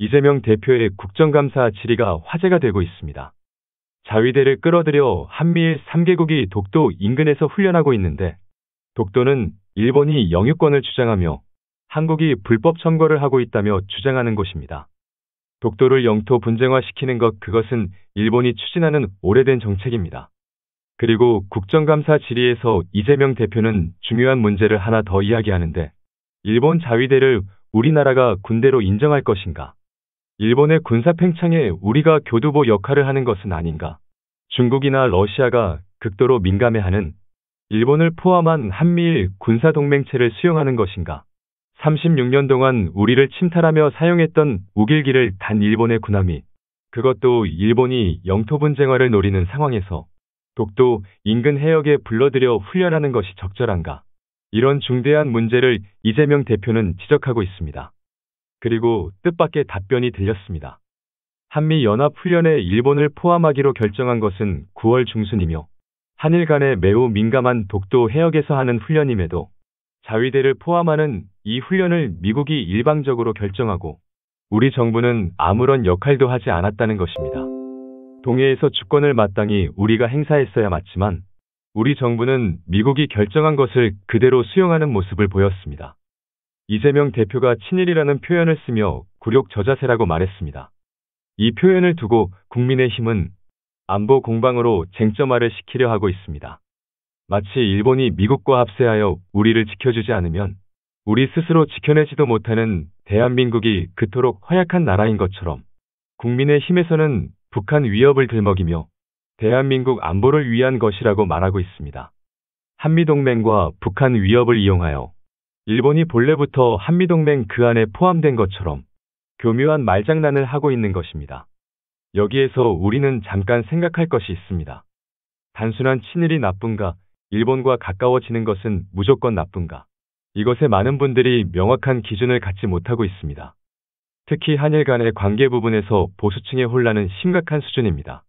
이재명 대표의 국정감사 질의가 화제가 되고 있습니다. 자위대를 끌어들여 한미일 3개국이 독도 인근에서 훈련하고 있는데 독도는 일본이 영유권을 주장하며 한국이 불법 점거를 하고 있다며 주장하는 곳입니다. 독도를 영토 분쟁화시키는 그것은 일본이 추진하는 오래된 정책입니다. 그리고 국정감사 질의에서 이재명 대표는 중요한 문제를 하나 더 이야기하는데 일본 자위대를 우리나라가 군대로 인정할 것인가? 일본의 군사 팽창에 우리가 교두보 역할을 하는 것은 아닌가? 중국이나 러시아가 극도로 민감해하는 일본을 포함한 한미일 군사동맹체를 수용하는 것인가? 36년 동안 우리를 침탈하며 사용했던 우길기를 단 일본의 군함이 그것도 일본이 영토 분쟁화를 노리는 상황에서 독도 인근 해역에 불러들여 훈련하는 것이 적절한가? 이런 중대한 문제를 이재명 대표는 지적하고 있습니다. 그리고 뜻밖의 답변이 들렸습니다. 한미연합훈련에 일본을 포함하기로 결정한 것은 9월 중순이며 한일 간에 매우 민감한 독도 해역에서 하는 훈련임에도 자위대를 포함하는 이 훈련을 미국이 일방적으로 결정하고 우리 정부는 아무런 역할도 하지 않았다는 것입니다. 동해에서 주권을 마땅히 우리가 행사했어야 맞지만 우리 정부는 미국이 결정한 것을 그대로 수용하는 모습을 보였습니다. 이재명 대표가 친일이라는 표현을 쓰며 굴욕 저자세라고 말했습니다. 이 표현을 두고 국민의힘은 안보 공방으로 쟁점화를 시키려 하고 있습니다. 마치 일본이 미국과 합세하여 우리를 지켜주지 않으면 우리 스스로 지켜내지도 못하는 대한민국이 그토록 허약한 나라인 것처럼 국민의힘에서는 북한 위협을 들먹이며 대한민국 안보를 위한 것이라고 말하고 있습니다. 한미동맹과 북한 위협을 이용하여 일본이 본래부터 한미동맹 그 안에 포함된 것처럼 교묘한 말장난을 하고 있는 것입니다. 여기에서 우리는 잠깐 생각할 것이 있습니다. 단순한 친일이 나쁜가, 일본과 가까워지는 것은 무조건 나쁜가? 이것에 많은 분들이 명확한 기준을 갖지 못하고 있습니다. 특히 한일 간의 관계 부분에서 보수층의 혼란은 심각한 수준입니다.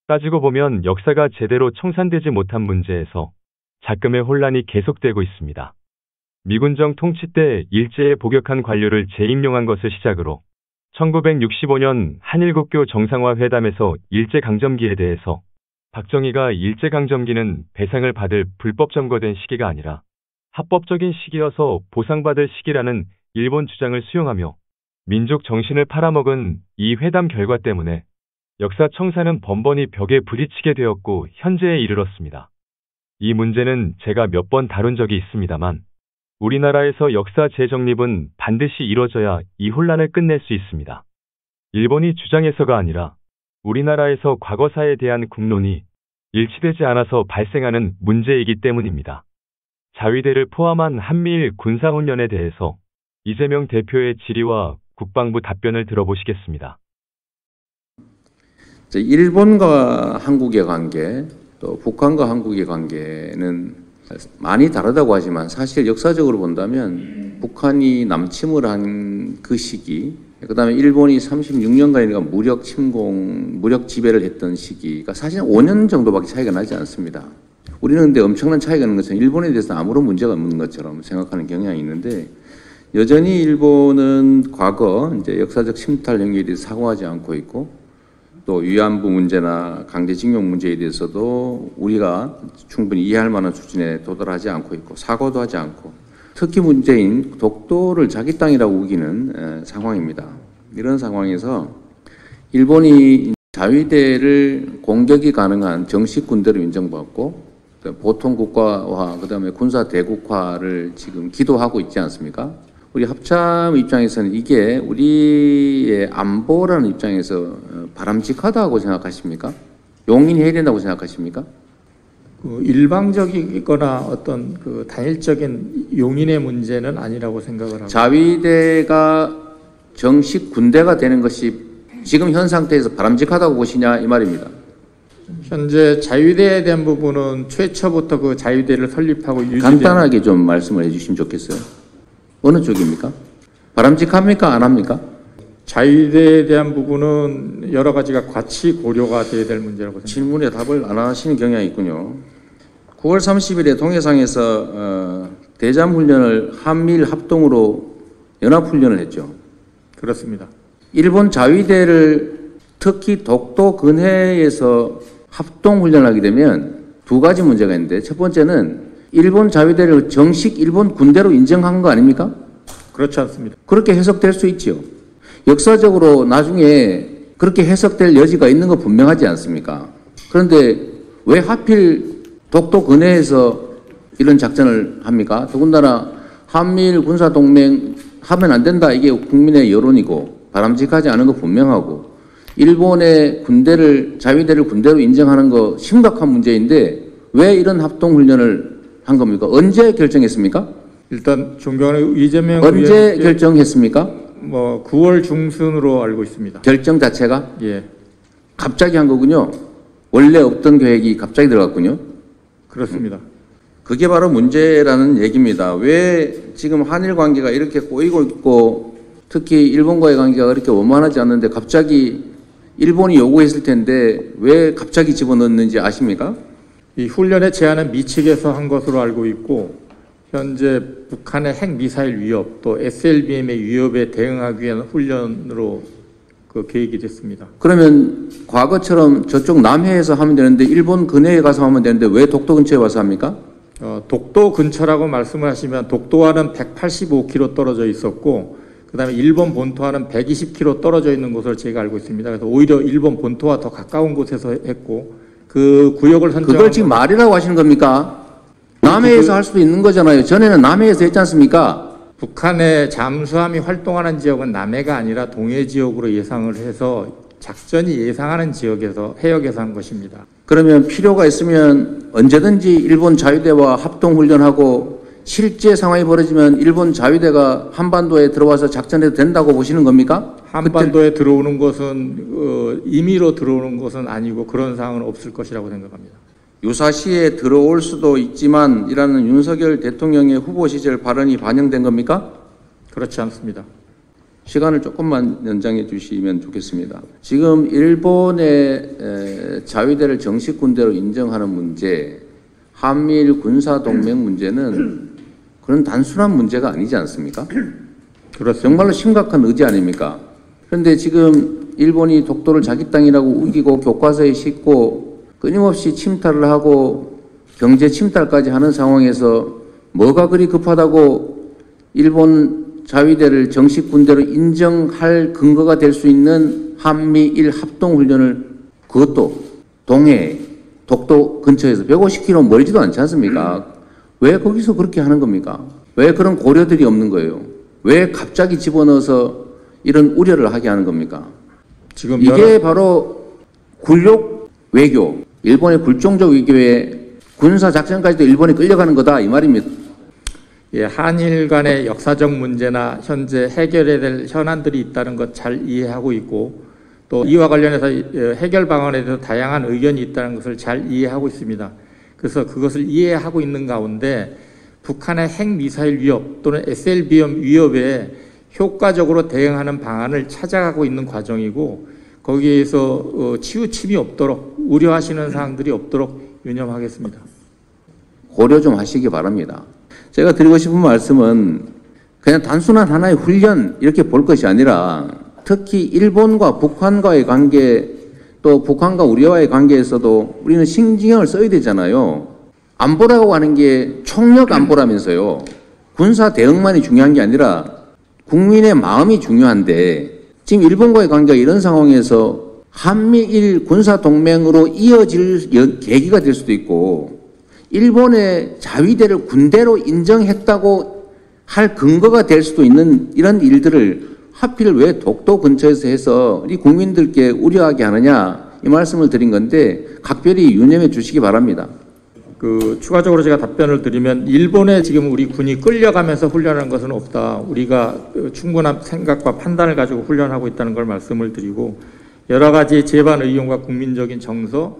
따지고 보면 역사가 제대로 청산되지 못한 문제에서 작금의 혼란이 계속되고 있습니다. 미군정 통치 때 일제에 복역한 관료를 재임용한 것을 시작으로 1965년 한일국교 정상화 회담에서 일제강점기에 대해서 박정희가 일제강점기는 배상을 받을 불법 점거된 시기가 아니라 합법적인 시기여서 보상받을 시기라는 일본 주장을 수용하며 민족 정신을 팔아먹은 이 회담 결과 때문에 역사 청산은 번번이 벽에 부딪히게 되었고 현재에 이르렀습니다. 이 문제는 제가 몇 번 다룬 적이 있습니다만 우리나라에서 역사 재정립은 반드시 이뤄져야 이 혼란을 끝낼 수 있습니다. 일본이 주장해서가 아니라 우리나라에서 과거사에 대한 국론이 일치되지 않아서 발생하는 문제이기 때문입니다. 자위대를 포함한 한미일 군사훈련에 대해서 이재명 대표의 질의와 국방부 답변을 들어보시겠습니다. 일본과 한국의 관계, 또 북한과 한국의 관계는 많이 다르다고 하지만 사실 역사적으로 본다면 북한이 남침을 한 그 시기, 그 다음에 일본이 36년간이니까 무력 지배를 했던 시기가 사실 5년 정도밖에 차이가 나지 않습니다. 우리는 근데 엄청난 차이가 있는 것은 일본에 대해서 아무런 문제가 없는 것처럼 생각하는 경향이 있는데 여전히 일본은 과거 이제 역사적 침탈 행위에 대해서 사과하지 않고 있고 또 위안부 문제나 강제징용 문제에 대해서도 우리가 충분히 이해할 만한 수준에 도달하지 않고 있고 사과도 하지 않고 특히 문제인 독도를 자기 땅이라고 우기는 상황입니다. 이런 상황에서 일본이 자위대를 공격이 가능한 정식 군대로 인정받고 보통 국가화 그다음에 군사 대국화를 지금 기도하고 있지 않습니까? 우리 합참 입장에서는 이게 우리의 안보라는 입장에서 바람직하다고 생각하십니까? 용인해야 된다고 생각하십니까? 일방적이거나 어떤 단일적인 용인의 문제는 아니라고 생각을 하고 자위대가 정식 군대가 되는 것이 지금 현 상태에서 바람직하다고 보시냐 이 말입니다. 현재 자위대에 대한 부분은 최초부터 그 자위대를 설립하고 간단하게 좀 말씀을 해주시면 좋겠어요. 어느 쪽입니까? 바람직합니까? 안 합니까? 자위대에 대한 부분은 여러 가지가 같이 고려가 돼야 될 문제라고 생각합니다. 질문에 답을 안 하시는 경향이 있군요. 9월 30일에 동해상에서 대잠훈련을 한미일 합동으로 연합훈련을 했죠. 그렇습니다. 일본 자위대를 특히 독도 근해에서 합동훈련하게 되면 두 가지 문제가 있는데, 첫 번째는 일본 자위대를 정식 일본 군대로 인정한 거 아닙니까? 그렇지 않습니다. 그렇게 해석될 수 있죠. 역사적으로 나중에 그렇게 해석될 여지가 있는 거 분명하지 않습니까? 그런데 왜 하필 독도 근해에서 이런 작전을 합니까? 더군다나 한미일 군사동맹 하면 안 된다, 이게 국민의 여론이고 바람직하지 않은 거 분명하고, 일본의 군대를, 자위대를 군대로 인정하는 거 심각한 문제인데 왜 이런 합동훈련을 한 겁니까? 언제 결정했습니까? 일단 존경하는 이재명 언제 의원님께 결정했습니까? 9월 중순으로 알고 있습니다. 결정 자체가? 예, 갑자기 한 거군요. 원래 없던 계획이 갑자기 들어갔군요. 그렇습니다. 그게 바로 문제라는 얘기입니다. 왜 지금 한일 관계가 이렇게 꼬이고 있고, 특히 일본과의 관계가 그렇게 원만하지 않는데 갑자기 일본이 요구했을 텐데 왜 갑자기 집어넣는지 아십니까? 이 훈련의 제한은 미측에서 한 것으로 알고 있고, 현재 북한의 핵미사일 위협 또 SLBM의 위협에 대응하기 위한 훈련으로 그 계획이 됐습니다. 그러면 과거처럼 저쪽 남해에서 하면 되는데 일본 근해에 가서 하면 되는데 왜 독도 근처에 와서 합니까? 독도 근처라고 말씀을 하시면 독도와는 185km 떨어져 있었고, 그다음에 일본 본토와는 120km 떨어져 있는 곳을 제가 알고 있습니다. 그래서 오히려 일본 본토와 더 가까운 곳에서 했고, 그 구역을 선정한 그걸 지금 말이라고 하시는 겁니까? 남해에서 할 수도 있는 거잖아요. 전에는 남해에서 했지 않습니까? 북한의 잠수함이 활동하는 지역은 남해가 아니라 동해 지역으로 예상을 해서 작전이 예상하는 지역에서 해역에서 한 것입니다. 그러면 필요가 있으면 언제든지 일본 자위대와 합동훈련하고 실제 상황이 벌어지면 일본 자위대가 한반도에 들어와서 작전해도 된다고 보시는 겁니까? 한반도에 들어오는 것은 임의로 들어오는 것은 아니고 그런 상황은 없을 것이라고 생각합니다. 유사시에 들어올 수도 있지만 이라는 윤석열 대통령의 후보 시절 발언이 반영된 겁니까? 그렇지 않습니다. 시간을 조금만 연장해 주시면 좋겠습니다. 지금 일본의 자위대를 정식 군대로 인정하는 문제, 한미일 군사동맹 문제는 그런 단순한 문제가 아니지 않습니까? 그렇습니다. 정말로 심각한 의지 아닙니까? 그런데 지금 일본이 독도를 자기 땅이라고 우기고 교과서에 싣고 끊임없이 침탈을 하고 경제 침탈까지 하는 상황에서 뭐가 그리 급하다고 일본 자위대를 정식 군대로 인정할 근거가 될 수 있는 한미일 합동훈련을, 그것도 동해, 독도 근처에서 150km 멀지도 않지 않습니까? 왜 거기서 그렇게 하는 겁니까? 왜 그런 고려들이 없는 거예요? 왜 갑자기 집어넣어서 이런 우려를 하게 하는 겁니까? 지금 이게 바로 굴욕 외교, 일본의 굴종적 외교에 군사작전까지도 일본이 끌려가는 거다, 이 말입니다. 예, 한일 간의 역사적 문제나 현재 해결해야 될 현안들이 있다는 것 잘 이해하고 있고, 또 이와 관련해서 해결 방안에 대해서 다양한 의견이 있다는 것을 잘 이해하고 있습니다. 그래서 그것을 이해하고 있는 가운데 북한의 핵미사일 위협 또는 SLBM 위협에 효과적으로 대응하는 방안을 찾아가고 있는 과정이고, 거기에서 치우침이 없도록, 우려하시는 사항들이 없도록 유념하겠습니다. 고려 좀 하시기 바랍니다. 제가 드리고 싶은 말씀은 그냥 단순한 하나의 훈련 이렇게 볼 것이 아니라, 특히 일본과 북한과의 관계, 또 북한과 우리와의 관계에서도 우리는 신경을 써야 되잖아요. 안보라고 하는 게 총력 안보라면서요. 군사 대응만이 중요한 게 아니라 국민의 마음이 중요한데, 지금 일본과의 관계가 이런 상황에서 한미일 군사동맹으로 이어질 계기가 될 수도 있고, 일본의 자위대를 군대로 인정했다고 할 근거가 될 수도 있는 이런 일들을 하필 왜 독도 근처에서 해서 우리 국민들께 우려하게 하느냐, 이 말씀을 드린 건데 각별히 유념해 주시기 바랍니다. 추가적으로 제가 답변을 드리면, 일본에 지금 우리 군이 끌려가면서 훈련하는 것은 없다. 우리가 충분한 생각과 판단을 가지고 훈련하고 있다는 걸 말씀을 드리고, 여러 가지 제반 의견과 국민적인 정서,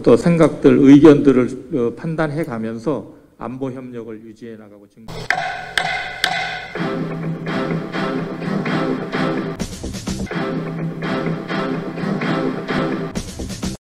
또 생각들, 의견들을 판단해 가면서 안보 협력을 유지해 나가고 있습니다.